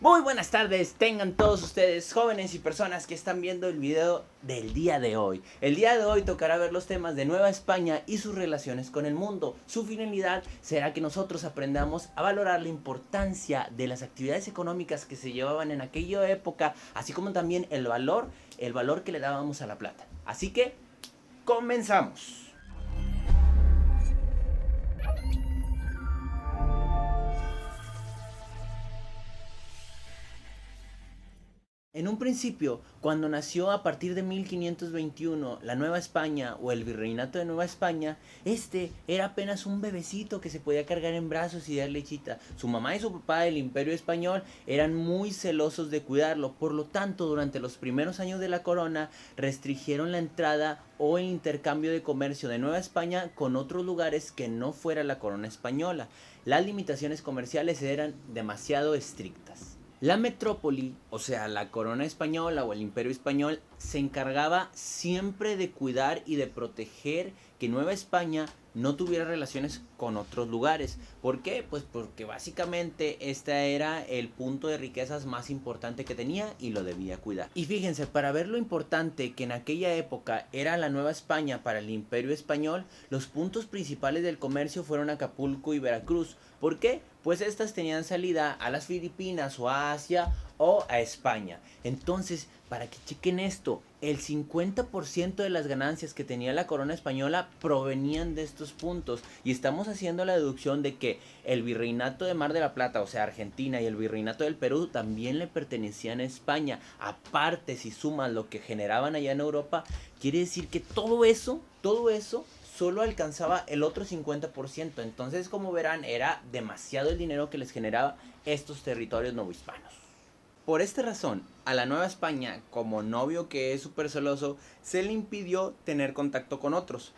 Muy buenas tardes, tengan todos ustedes, jóvenes y personas que están viendo el video del día de hoy. El día de hoy tocará ver los temas de Nueva España y sus relaciones con el mundo. Su finalidad será que nosotros aprendamos a valorar la importancia de las actividades económicas que se llevaban en aquella época, así como también el valor que le dábamos a la plata. Así que, comenzamos. En un principio, cuando nació a partir de 1521 la Nueva España o el Virreinato de Nueva España, este era apenas un bebecito que se podía cargar en brazos y dar lechita. Su mamá y su papá del Imperio Español eran muy celosos de cuidarlo, por lo tanto, durante los primeros años de la corona restringieron la entrada o el intercambio de comercio de Nueva España con otros lugares que no fuera la corona española. Las limitaciones comerciales eran demasiado estrictas. La metrópoli, o sea, la corona española o el imperio español, se encargaba siempre de cuidar y de proteger que Nueva España no tuviera relaciones con otros lugares. ¿Por qué? Pues porque básicamente este era el punto de riquezas más importante que tenía y lo debía cuidar. Y fíjense, para ver lo importante que en aquella época era la Nueva España para el imperio español, los puntos principales del comercio fueron Acapulco y Veracruz. ¿Por qué? Pues estas tenían salida a las Filipinas o a Asia o a España. Entonces, para que chequen esto, el 50% de las ganancias que tenía la corona española provenían de estos puntos. Y estamos haciendo la deducción de que el virreinato de Mar de la Plata, o sea Argentina, y el virreinato del Perú también le pertenecían a España. Aparte, si sumas lo que generaban allá en Europa, quiere decir que todo eso solo alcanzaba el otro 50%. Entonces, como verán, era demasiado el dinero que les generaba estos territorios novohispanos. Por esta razón, a la Nueva España, como novio que es súper celoso, se le impidió tener contacto con otros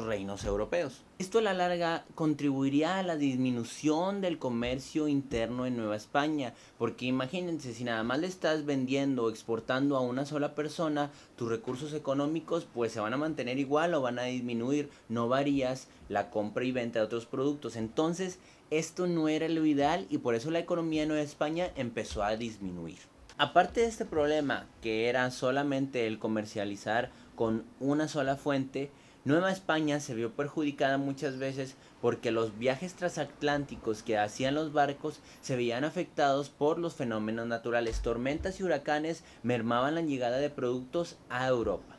reinos europeos. Esto a la larga contribuiría a la disminución del comercio interno en Nueva España, porque imagínense, si nada más le estás vendiendo o exportando a una sola persona, tus recursos económicos pues se van a mantener igual o van a disminuir, no varías la compra y venta de otros productos. Entonces, esto no era lo ideal y por eso la economía de Nueva España empezó a disminuir. Aparte de este problema, que era solamente el comercializar con una sola fuente, Nueva España se vio perjudicada muchas veces porque los viajes transatlánticos que hacían los barcos se veían afectados por los fenómenos naturales. Tormentas y huracanes mermaban la llegada de productos a Europa.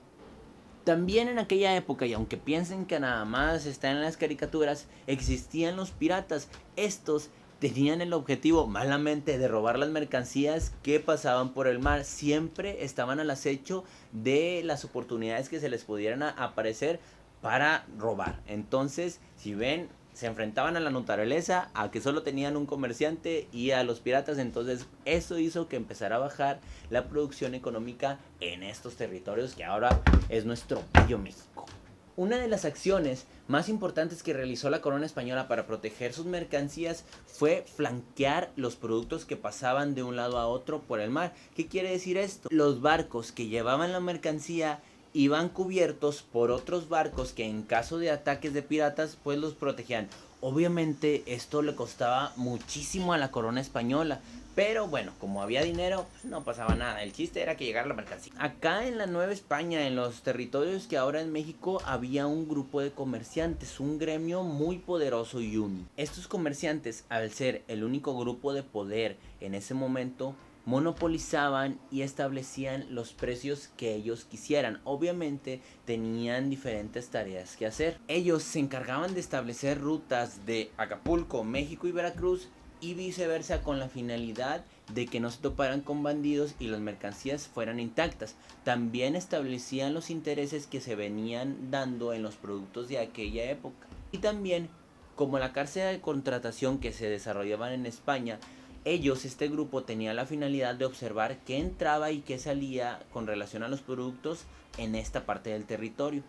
También en aquella época, y aunque piensen que nada más está en las caricaturas, existían los piratas. Estos tenían el objetivo, malamente, de robar las mercancías que pasaban por el mar. Siempre estaban al acecho de las oportunidades que se les pudieran aparecer para robar. Entonces, si ven, se enfrentaban a la naturaleza, a que solo tenían un comerciante y a los piratas. Entonces eso hizo que empezara a bajar la producción económica en estos territorios que ahora es nuestro bello México. Una de las acciones más importantes que realizó la corona española para proteger sus mercancías fue flanquear los productos que pasaban de un lado a otro por el mar. ¿Qué quiere decir esto? Los barcos que llevaban la mercancía iban cubiertos por otros barcos que en caso de ataques de piratas pues los protegían. Obviamente esto le costaba muchísimo a la corona española, pero bueno, como había dinero, pues no pasaba nada. El chiste era que llegara la mercancía. Acá en la Nueva España, en los territorios que ahora en México, había un grupo de comerciantes, un gremio muy poderoso y único. Estos comerciantes, al ser el único grupo de poder en ese momento, monopolizaban y establecían los precios que ellos quisieran. Obviamente tenían diferentes tareas que hacer. Ellos se encargaban de establecer rutas de Acapulco, México y Veracruz y viceversa, con la finalidad de que no se toparan con bandidos y las mercancías fueran intactas. También establecían los intereses que se venían dando en los productos de aquella época. Y también, como la cárcel de contratación que se desarrollaban en España, este grupo tenía la finalidad de observar qué entraba y qué salía con relación a los productos en esta parte del territorio.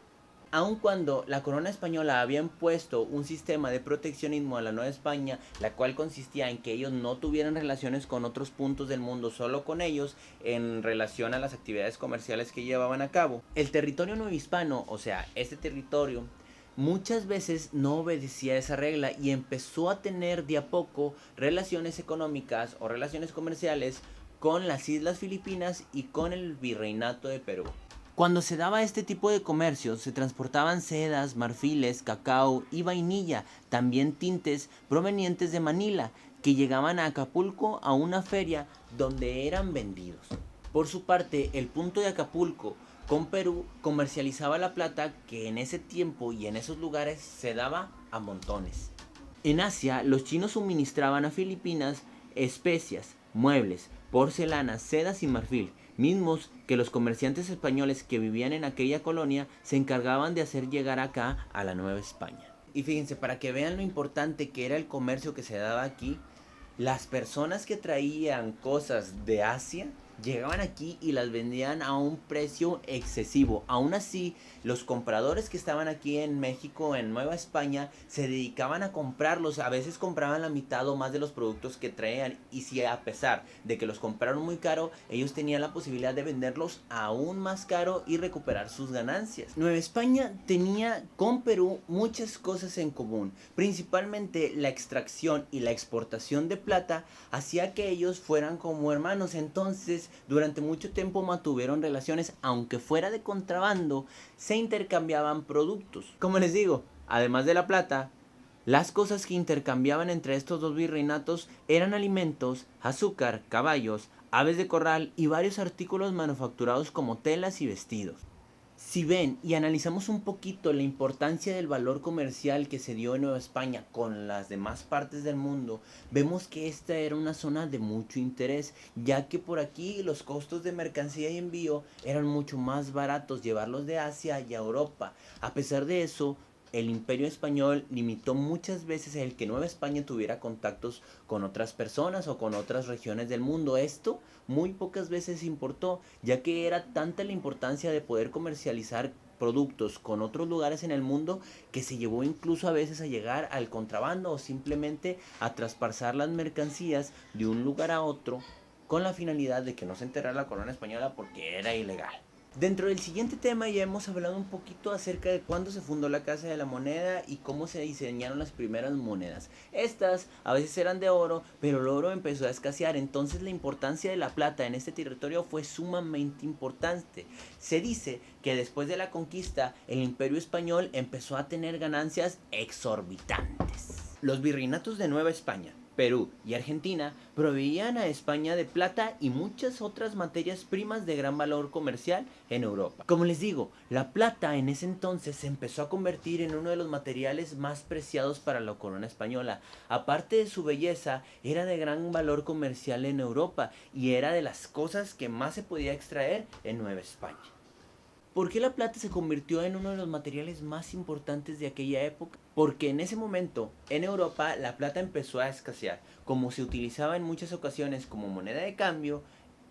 Aun cuando la corona española había impuesto un sistema de proteccionismo a la Nueva España, la cual consistía en que ellos no tuvieran relaciones con otros puntos del mundo, solo con ellos en relación a las actividades comerciales que llevaban a cabo, el territorio novohispano, o sea, este territorio, muchas veces no obedecía esa regla y empezó a tener de a poco relaciones económicas o relaciones comerciales con las Islas Filipinas y con el Virreinato de Perú. Cuando se daba este tipo de comercio, se transportaban sedas, marfiles, cacao y vainilla, también tintes provenientes de Manila, que llegaban a Acapulco a una feria donde eran vendidos. Por su parte, el punto de Acapulco con Perú comercializaba la plata que en ese tiempo y en esos lugares se daba a montones. En Asia, los chinos suministraban a Filipinas especias, muebles, porcelanas, sedas y marfil, mismos que los comerciantes españoles que vivían en aquella colonia se encargaban de hacer llegar acá a la Nueva España. Y fíjense, para que vean lo importante que era el comercio que se daba aquí, las personas que traían cosas de Asia llegaban aquí y las vendían a un precio excesivo. Aún así, los compradores que estaban aquí en México, en Nueva España, se dedicaban a comprarlos. A veces compraban la mitad o más de los productos que traían. Y si a pesar de que los compraron muy caro, ellos tenían la posibilidad de venderlos aún más caro y recuperar sus ganancias. Nueva España tenía con Perú muchas cosas en común. Principalmente la extracción y la exportación de plata hacía que ellos fueran como hermanos. Entonces, durante mucho tiempo mantuvieron relaciones, aunque fuera de contrabando, se intercambiaban productos. Como les digo, además de la plata, las cosas que intercambiaban entre estos dos virreinatos eran alimentos, azúcar, caballos, aves de corral y varios artículos manufacturados como telas y vestidos. Si ven y analizamos un poquito la importancia del valor comercial que se dio en Nueva España con las demás partes del mundo, vemos que esta era una zona de mucho interés, ya que por aquí los costos de mercancía y envío eran mucho más baratos llevarlos de Asia y a Europa. A pesar de eso, el Imperio Español limitó muchas veces el que Nueva España tuviera contactos con otras personas o con otras regiones del mundo. Esto muy pocas veces importó, ya que era tanta la importancia de poder comercializar productos con otros lugares en el mundo que se llevó incluso a veces a llegar al contrabando o simplemente a traspasar las mercancías de un lugar a otro con la finalidad de que no se enterara la corona española porque era ilegal. Dentro del siguiente tema ya hemos hablado un poquito acerca de cuándo se fundó la Casa de la Moneda y cómo se diseñaron las primeras monedas. Estas a veces eran de oro, pero el oro empezó a escasear, entonces la importancia de la plata en este territorio fue sumamente importante. Se dice que después de la conquista el Imperio Español empezó a tener ganancias exorbitantes. Los virreinatos de Nueva España, Perú y Argentina proveían a España de plata y muchas otras materias primas de gran valor comercial en Europa. Como les digo, la plata en ese entonces se empezó a convertir en uno de los materiales más preciados para la corona española. Aparte de su belleza, era de gran valor comercial en Europa y era de las cosas que más se podía extraer en Nueva España. ¿Por qué la plata se convirtió en uno de los materiales más importantes de aquella época? Porque en ese momento, en Europa, la plata empezó a escasear. Como se utilizaba en muchas ocasiones como moneda de cambio,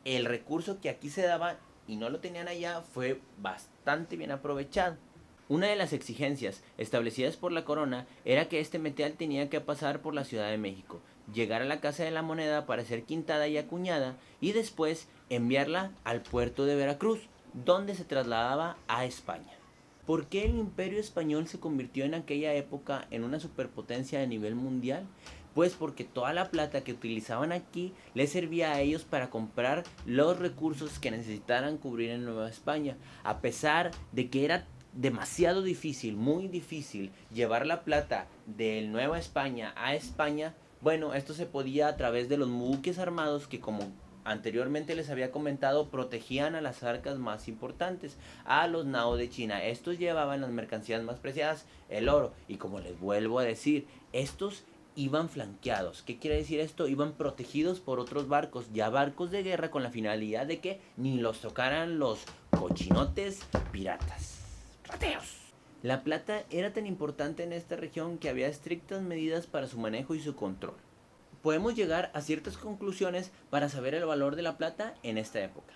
el recurso que aquí se daba y no lo tenían allá fue bastante bien aprovechado. Una de las exigencias establecidas por la corona era que este metal tenía que pasar por la Ciudad de México, llegar a la Casa de la Moneda para ser quintada y acuñada y después enviarla al puerto de Veracruz, donde se trasladaba a España. ¿Por qué el Imperio Español se convirtió en aquella época en una superpotencia a nivel mundial? Pues porque toda la plata que utilizaban aquí les servía a ellos para comprar los recursos que necesitaran cubrir en Nueva España. A pesar de que era demasiado difícil, muy difícil, llevar la plata de Nueva España a España, bueno, esto se podía a través de los buques armados que, como anteriormente les había comentado, protegían a las arcas más importantes, a los Nao de China. Estos llevaban las mercancías más preciadas, el oro, y como les vuelvo a decir, estos iban flanqueados. ¿Qué quiere decir esto? Iban protegidos por otros barcos, ya barcos de guerra, con la finalidad de que ni los tocaran los cochinotes piratas. ¡Rateos! La plata era tan importante en esta región que había estrictas medidas para su manejo y su control. Podemos llegar a ciertas conclusiones para saber el valor de la plata en esta época.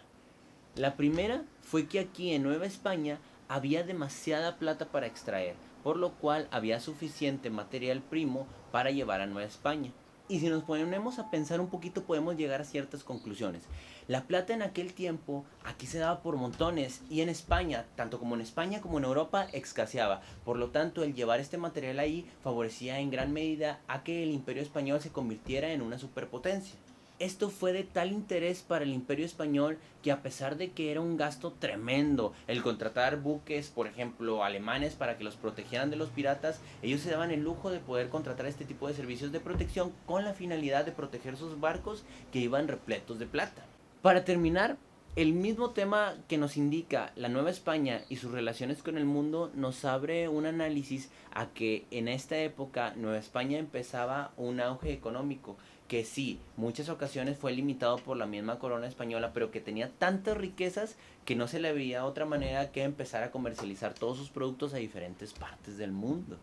La primera fue que aquí en Nueva España había demasiada plata para extraer, por lo cual había suficiente material primo para llevar a Nueva España. Y si nos ponemos a pensar un poquito podemos llegar a ciertas conclusiones. La plata en aquel tiempo aquí se daba por montones y en España, tanto como en España como en Europa, escaseaba. Por lo tanto, el llevar este material ahí favorecía en gran medida a que el Imperio Español se convirtiera en una superpotencia. Esto fue de tal interés para el Imperio Español que a pesar de que era un gasto tremendo el contratar buques, por ejemplo, alemanes para que los protegieran de los piratas, ellos se daban el lujo de poder contratar este tipo de servicios de protección con la finalidad de proteger sus barcos que iban repletos de plata. Para terminar, el mismo tema que nos indica la Nueva España y sus relaciones con el mundo nos abre un análisis a que en esta época Nueva España empezaba un auge económico que sí, muchas ocasiones fue limitado por la misma corona española, pero que tenía tantas riquezas que no se le veía otra manera que empezar a comercializar todos sus productos a diferentes partes del mundo.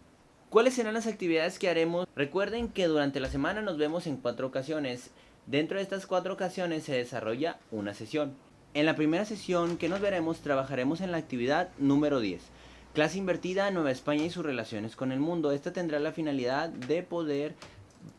¿Cuáles serán las actividades que haremos? Recuerden que durante la semana nos vemos en 4 ocasiones. Dentro de estas 4 ocasiones se desarrolla una sesión. En la primera sesión que nos veremos trabajaremos en la actividad número 10. Clase invertida, Nueva España y sus relaciones con el mundo. Esta tendrá la finalidad de poder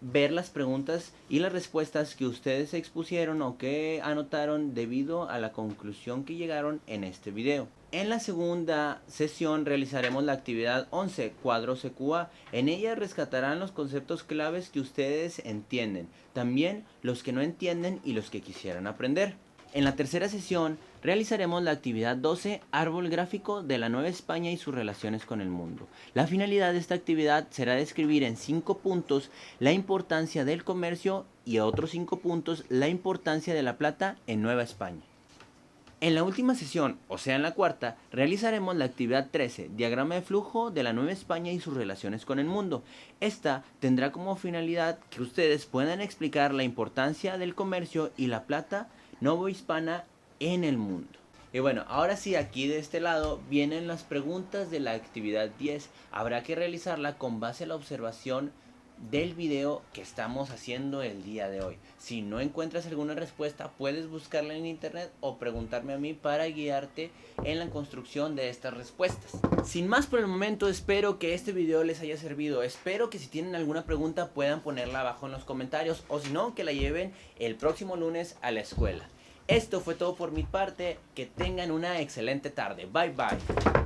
ver las preguntas y las respuestas que ustedes expusieron o que anotaron debido a la conclusión que llegaron en este video. En la segunda sesión realizaremos la actividad 11, cuadro CQA. En ella rescatarán los conceptos claves que ustedes entienden, también los que no entienden y los que quisieran aprender. En la tercera sesión realizaremos la actividad 12, árbol gráfico de la Nueva España y sus relaciones con el mundo. La finalidad de esta actividad será describir en 5 puntos la importancia del comercio y a otros 5 puntos la importancia de la plata en Nueva España. En la última sesión, o sea en la cuarta, realizaremos la actividad 13, diagrama de flujo de la Nueva España y sus relaciones con el mundo. Esta tendrá como finalidad que ustedes puedan explicar la importancia del comercio y la plata novohispana en el mundo. Y bueno, ahora sí, aquí de este lado vienen las preguntas de la actividad 10. Habrá que realizarla con base a la observación del video que estamos haciendo el día de hoy. Si no encuentras alguna respuesta, puedes buscarla en internet o preguntarme a mí para guiarte en la construcción de estas respuestas. Sin más por el momento, espero que este video les haya servido. Espero que si tienen alguna pregunta puedan ponerla abajo en los comentarios o si no, que la lleven el próximo lunes a la escuela. Esto fue todo por mi parte. Que tengan una excelente tarde. Bye bye.